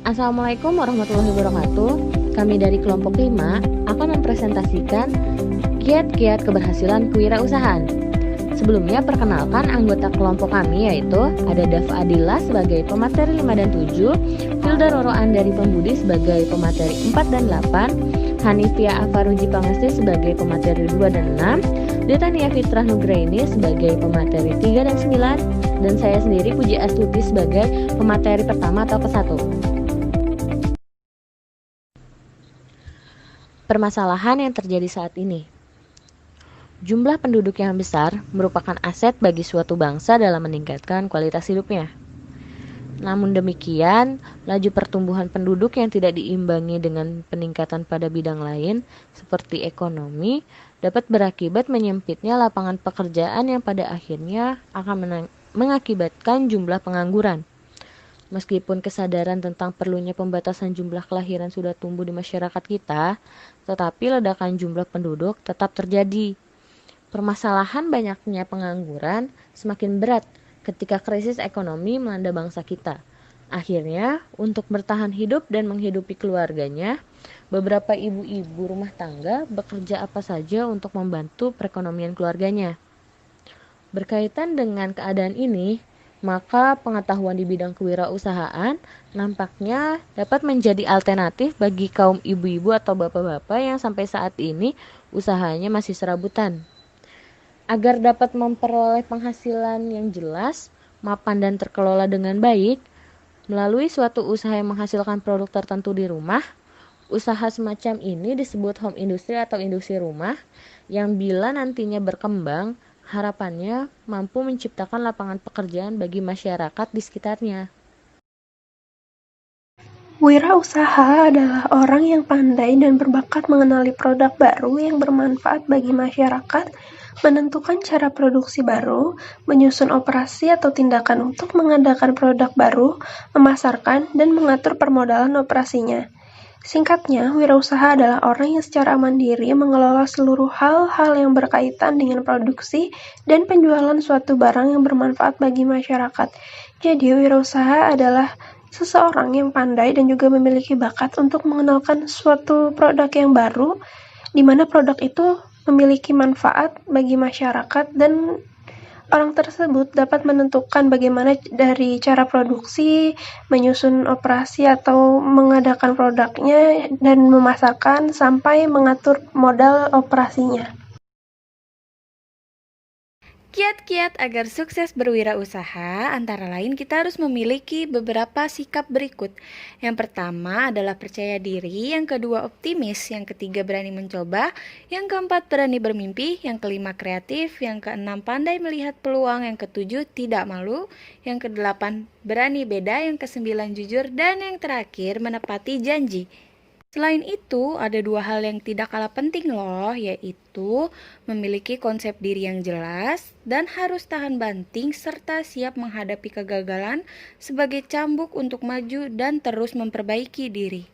Assalamualaikum warahmatullahi wabarakatuh. Kami dari kelompok 5 akan mempresentasikan kiat-kiat keberhasilan kewirausahaan. Sebelumnya perkenalkan anggota kelompok kami, yaitu ada Dava Adila sebagai pemateri 5 dan 7, Hilda Roro Andari Pembudi sebagai pemateri 4 dan 8, Hanifia Afaruji Pangesti sebagai pemateri 2 dan 6, Detania Fitrah Nugraini sebagai pemateri 3 dan 9, dan saya sendiri Puji Astuti sebagai pemateri pertama atau ke-1. Permasalahan yang terjadi saat ini. Jumlah penduduk yang besar merupakan aset bagi suatu bangsa dalam meningkatkan kualitas hidupnya. Namun demikian, laju pertumbuhan penduduk yang tidak diimbangi dengan peningkatan pada bidang lain, seperti ekonomi, dapat berakibat menyempitnya lapangan pekerjaan yang pada akhirnya akan mengakibatkan jumlah pengangguran. Meskipun kesadaran tentang perlunya pembatasan jumlah kelahiran sudah tumbuh di masyarakat kita, tetapi ledakan jumlah penduduk tetap terjadi. Permasalahan banyaknya pengangguran semakin berat ketika krisis ekonomi melanda bangsa kita. Akhirnya, untuk bertahan hidup dan menghidupi keluarganya, beberapa ibu-ibu rumah tangga bekerja apa saja untuk membantu perekonomian keluarganya. Berkaitan dengan keadaan ini, maka pengetahuan di bidang kewirausahaan nampaknya dapat menjadi alternatif bagi kaum ibu-ibu atau bapak-bapak yang sampai saat ini usahanya masih serabutan. Agar dapat memperoleh penghasilan yang jelas, mapan dan terkelola dengan baik, melalui suatu usaha yang menghasilkan produk tertentu di rumah, usaha semacam ini disebut home industry atau industri rumah, yang bila nantinya berkembang, harapannya mampu menciptakan lapangan pekerjaan bagi masyarakat di sekitarnya. Wirausaha adalah orang yang pandai dan berbakat mengenali produk baru yang bermanfaat bagi masyarakat, menentukan cara produksi baru, menyusun operasi atau tindakan untuk mengadakan produk baru, memasarkan, dan mengatur permodalan operasinya. Singkatnya, wirausaha adalah orang yang secara mandiri mengelola seluruh hal-hal yang berkaitan dengan produksi dan penjualan suatu barang yang bermanfaat bagi masyarakat. Jadi, wirausaha adalah seseorang yang pandai dan juga memiliki bakat untuk mengenalkan suatu produk yang baru, di mana produk itu memiliki manfaat bagi masyarakat dan orang tersebut dapat menentukan bagaimana dari cara produksi, menyusun operasi atau mengadakan produknya, dan memasarkan sampai mengatur modal operasinya. Kiat-kiat agar sukses berwirausaha antara lain kita harus memiliki beberapa sikap berikut. Yang pertama adalah percaya diri, yang kedua optimis, yang ketiga berani mencoba, yang keempat berani bermimpi, yang kelima kreatif, yang keenam pandai melihat peluang, yang ketujuh tidak malu, yang kedelapan berani beda, yang kesembilan jujur, dan yang terakhir menepati janji. Selain itu, ada dua hal yang tidak kalah penting loh, yaitu memiliki konsep diri yang jelas dan harus tahan banting serta siap menghadapi kegagalan sebagai cambuk untuk maju dan terus memperbaiki diri.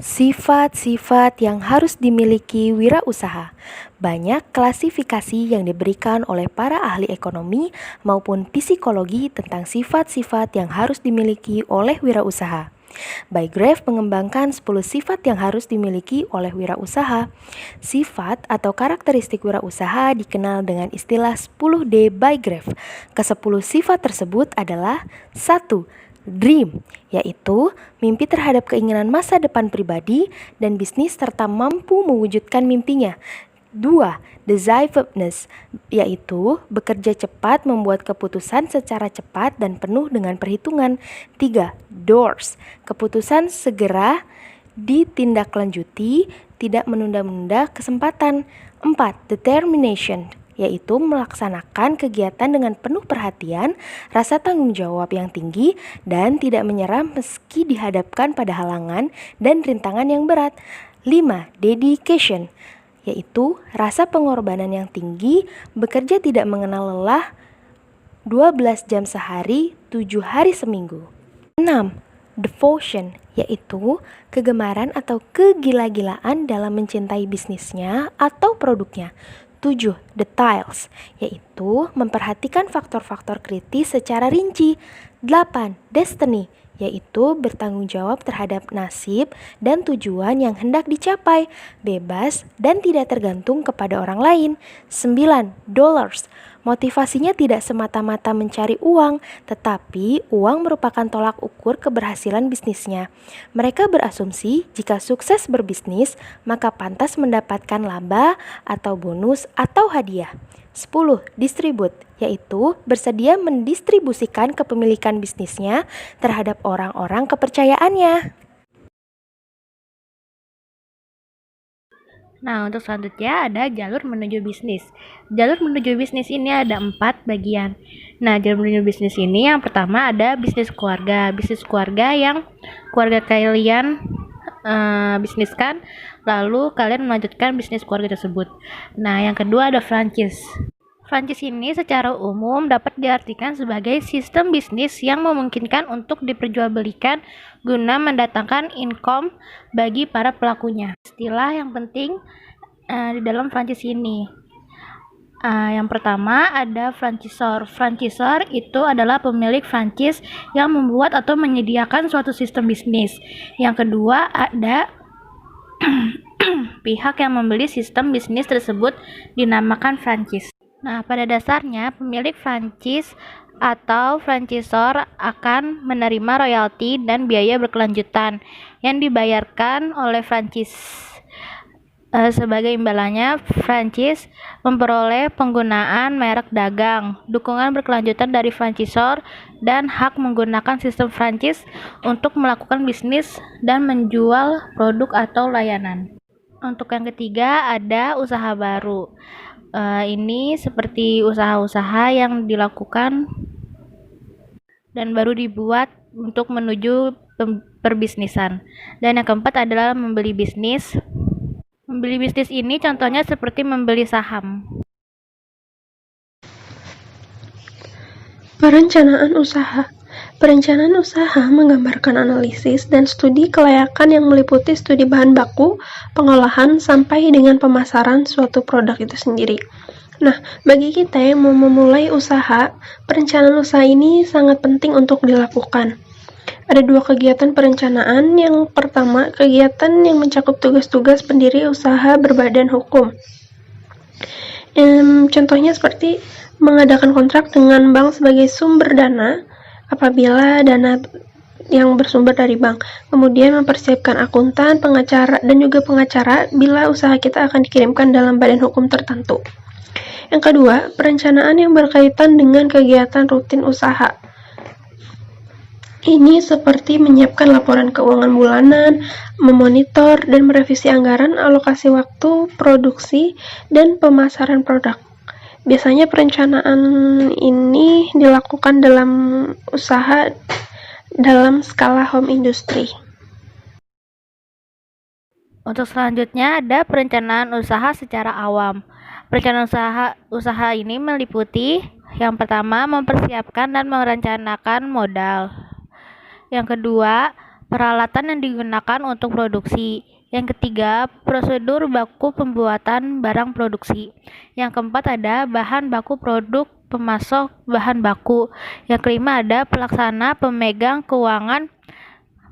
Sifat-sifat yang harus dimiliki wirausaha. Banyak klasifikasi yang diberikan oleh para ahli ekonomi maupun psikologi tentang sifat-sifat yang harus dimiliki oleh wirausaha. Bygrave mengembangkan 10 sifat yang harus dimiliki oleh wirausaha. Sifat atau karakteristik wirausaha dikenal dengan istilah 10D Bygrave. Ke-10 sifat tersebut adalah 1. Dream, yaitu mimpi terhadap keinginan masa depan pribadi dan bisnis serta mampu mewujudkan mimpinya. 2. Decisiveness, yaitu bekerja cepat, membuat keputusan secara cepat dan penuh dengan perhitungan. 3. Doors, keputusan segera ditindaklanjuti, tidak menunda-nunda kesempatan. 4. Determination, yaitu melaksanakan kegiatan dengan penuh perhatian, rasa tanggung jawab yang tinggi, dan tidak menyerah meski dihadapkan pada halangan dan rintangan yang berat. 5. Dedication, yaitu rasa pengorbanan yang tinggi, bekerja tidak mengenal lelah, 12 jam sehari, 7 hari seminggu. 6. Devotion, yaitu kegemaran atau kegila-gilaan dalam mencintai bisnisnya atau produknya. 7. Details, yaitu memperhatikan faktor-faktor kritis secara rinci. 8. Destiny, yaitu bertanggung jawab terhadap nasib dan tujuan yang hendak dicapai, bebas dan tidak tergantung kepada orang lain. 9. Dollars. Motivasinya tidak semata-mata mencari uang, tetapi uang merupakan tolak ukur keberhasilan bisnisnya. Mereka berasumsi jika sukses berbisnis, maka pantas mendapatkan laba atau bonus atau hadiah. 10. Distribute, yaitu bersedia mendistribusikan kepemilikan bisnisnya terhadap orang-orang kepercayaannya. Nah, untuk selanjutnya ada jalur menuju bisnis. Jalur menuju bisnis ini ada 4 bagian. Nah, jalur menuju bisnis ini yang pertama ada bisnis keluarga. Bisnis keluarga yang keluarga kalian bisniskan, lalu kalian melanjutkan bisnis keluarga tersebut. Nah, yang kedua ada franchise. Franchise ini secara umum dapat diartikan sebagai sistem bisnis yang memungkinkan untuk diperjualbelikan guna mendatangkan income bagi para pelakunya. Istilah yang penting di dalam franchise ini. Yang pertama ada franchisor. Franchisor itu adalah pemilik franchise yang membuat atau menyediakan suatu sistem bisnis. Yang kedua ada pihak yang membeli sistem bisnis tersebut dinamakan franchise. Nah, pada dasarnya pemilik franchise atau franchisor akan menerima royalti dan biaya berkelanjutan yang dibayarkan oleh franchise. Sebagai imbalannya, franchise memperoleh penggunaan merek dagang, dukungan berkelanjutan dari franchisor, dan hak menggunakan sistem franchise untuk melakukan bisnis dan menjual produk atau layanan. Untuk yang ketiga ada usaha baru. Ini seperti usaha-usaha yang dilakukan dan baru dibuat untuk menuju perbisnisan. Dan yang keempat adalah membeli bisnis. Membeli bisnis ini contohnya seperti membeli saham. Perencanaan usaha. Perencanaan usaha menggambarkan analisis dan studi kelayakan yang meliputi studi bahan baku, pengolahan, sampai dengan pemasaran suatu produk itu sendiri. Nah, bagi kita yang mau memulai usaha, perencanaan usaha ini sangat penting untuk dilakukan. Ada 2 kegiatan perencanaan. Yang pertama, kegiatan yang mencakup tugas-tugas pendiri usaha berbadan hukum. Contohnya seperti mengadakan kontrak dengan bank sebagai sumber dana, apabila dana yang bersumber dari bank. Kemudian mempersiapkan akuntan, pengacara, dan juga pengacara bila usaha kita akan dikirimkan dalam badan hukum tertentu. Yang kedua, perencanaan yang berkaitan dengan kegiatan rutin usaha. Ini seperti menyiapkan laporan keuangan bulanan, memonitor dan merevisi anggaran, alokasi waktu, produksi, dan pemasaran produk. Biasanya perencanaan ini dilakukan dalam usaha dalam skala home industry. Untuk selanjutnya ada perencanaan usaha secara awam. Perencanaan usaha ini meliputi yang pertama mempersiapkan dan merencanakan modal. Yang kedua, peralatan yang digunakan untuk produksi. Yang ketiga, prosedur baku pembuatan barang produksi. Yang keempat ada bahan baku produk, pemasok bahan baku. Yang kelima ada pelaksana, pemegang keuangan,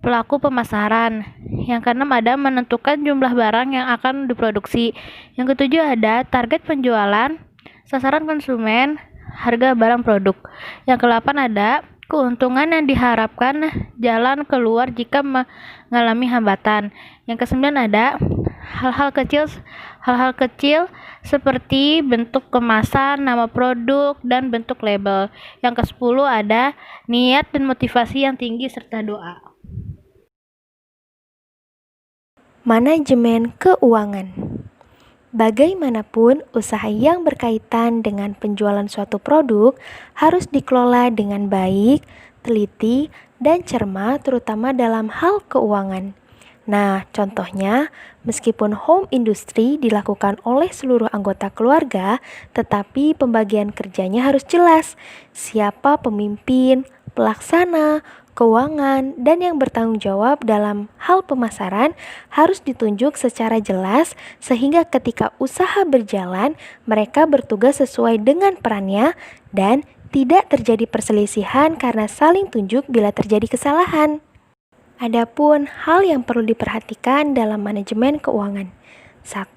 pelaku pemasaran. Yang keenam ada menentukan jumlah barang yang akan diproduksi. Yang ketujuh ada target penjualan, sasaran konsumen, harga barang produk. Yang kedelapan ada keuntungan yang diharapkan, jalan keluar jika mengalami hambatan. Yang kesembilan ada hal-hal kecil seperti bentuk kemasan, nama produk, dan bentuk label. Yang ke-10 ada niat dan motivasi yang tinggi serta doa. Manajemen keuangan. Bagaimanapun, usaha yang berkaitan dengan penjualan suatu produk harus dikelola dengan baik, teliti, dan cermat, terutama dalam hal keuangan. Nah, contohnya, meskipun home industry dilakukan oleh seluruh anggota keluarga, tetapi pembagian kerjanya harus jelas. Siapa pemimpin, pelaksana, keuangan, dan yang bertanggung jawab dalam hal pemasaran harus ditunjuk secara jelas sehingga ketika usaha berjalan, mereka bertugas sesuai dengan perannya dan Tidak terjadi perselisihan karena saling tunjuk bila terjadi kesalahan. Adapun hal yang perlu diperhatikan dalam manajemen keuangan. 1.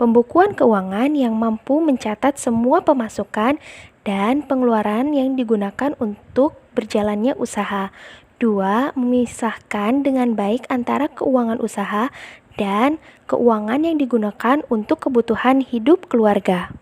Pembukuan keuangan yang mampu mencatat semua pemasukan dan pengeluaran yang digunakan untuk berjalannya usaha. 2. Memisahkan dengan baik antara keuangan usaha dan keuangan yang digunakan untuk kebutuhan hidup keluarga.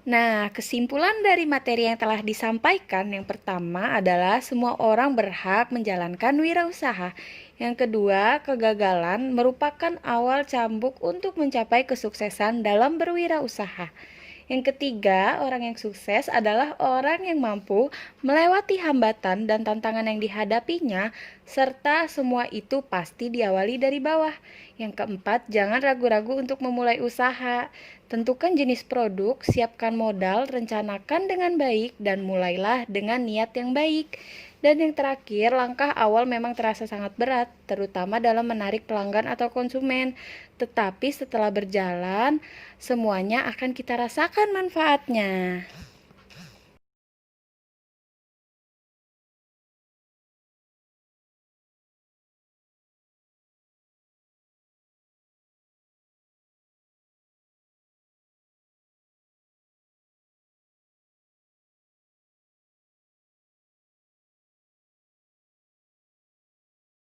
Nah, kesimpulan dari materi yang telah disampaikan yang pertama adalah semua orang berhak menjalankan wirausaha. Yang kedua, kegagalan merupakan awal cambuk untuk mencapai kesuksesan dalam berwirausaha. Yang ketiga, orang yang sukses adalah orang yang mampu melewati hambatan dan tantangan yang dihadapinya, serta semua itu pasti diawali dari bawah. Yang keempat, jangan ragu-ragu untuk memulai usaha. Tentukan jenis produk, siapkan modal, rencanakan dengan baik, dan mulailah dengan niat yang baik. Dan yang terakhir, langkah awal memang terasa sangat berat, terutama dalam menarik pelanggan atau konsumen. Tetapi setelah berjalan, semuanya akan kita rasakan manfaatnya.